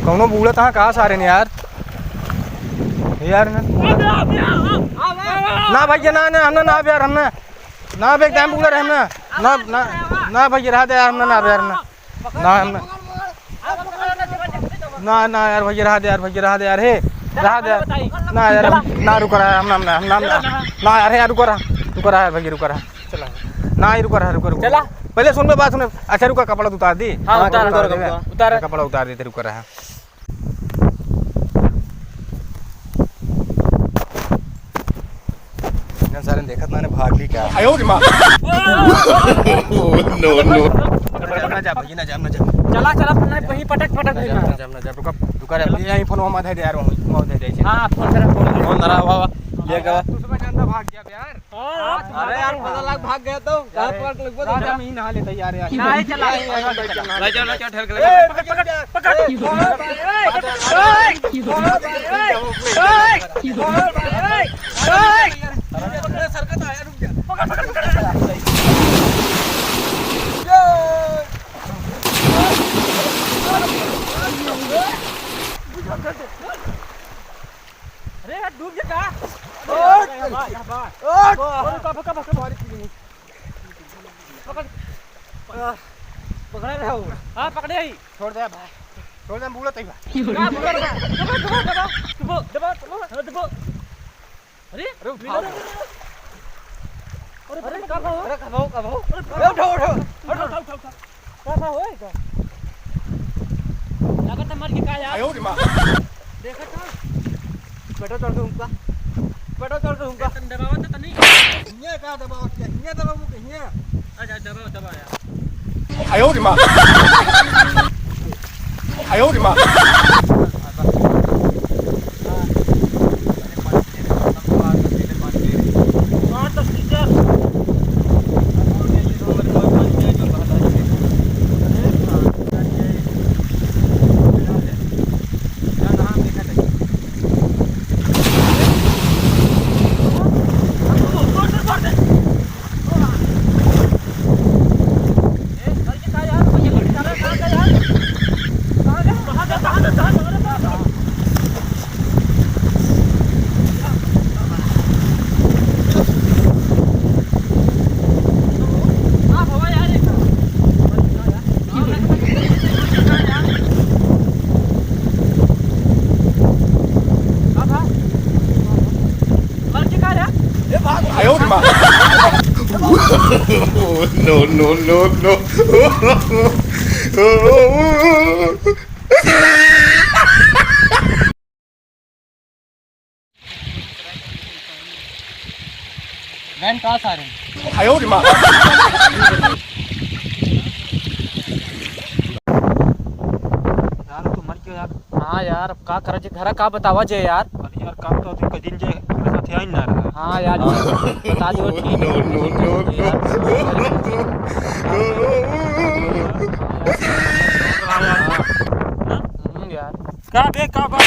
कौनो बूढ़ा तहाँ कहाँ सारे ने यार यार ना भैया ना हमने ना यार हमने ना बेग टाइम बूढ़ा हमने ना ना ना भैया रहा दे यार हमने ना यार ना हमने ना ना यार भैया रहा दे यार हे रहा दे ना यार ना रुक रहा है हम ना यार यार रुक रहा है भैया रुक रहा है चला ना ही रुक चला पहले सुन बात सुन। अच्छा रुका कपड़ा उतार दी। हाँ उतार कपड़ा उतार देते रुक रहा है। सारे देखत ना भाग ली क्या आयो रे मां नो ना जा भैया ना जा चला वही पटक ना जा रुका यही फोन मत है यार मत दे दे। हां फोन धरा बाबा ले गया तू सुबह जानता भाग गया यार। अरे यार 15 लाख भाग गया तो कहां पर लगभग राजा में ही नहा लेता यार नहीं चला चल ठहर के पकड़ सरकत आया रुक जा पकड़ अरे यार डूब जा का पकड़े रहो। हाँ पकड़े ही छोड़ दे बूढ़ा तई दबो अरे लागत मर के का यार आयो रे मां देखा तो बेटा चढ़ के उनका दबावा तो नहीं हिया का दबावा हिया दबावू के हिया अच्छा दबा यार आयो रे मां no वैन कहाँ आ रहे हैं आयो रे मां यार तू मर क्यों यार। हाँ यार का कर जे घरा का बतावा जे यार। अरे यार काम तो कई दिन जे साथ आई ना रहा। हाँ यार बता दो ठीक यार का बे का बात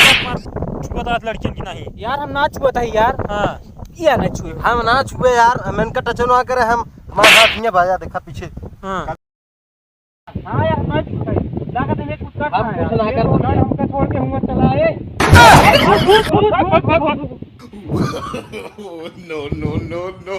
बता लड़कियों की नहीं यार हम ना छुआ था यार। हाँ या ना छुए हम ना छुए यार हम इनका टच ना करे हम हमारा हाथ नहीं भाजा देखा पीछे। हाँ यार ना छुए लागत है कुत्ता का है कुछ ना कर हमका छोड़ के हम चलाए no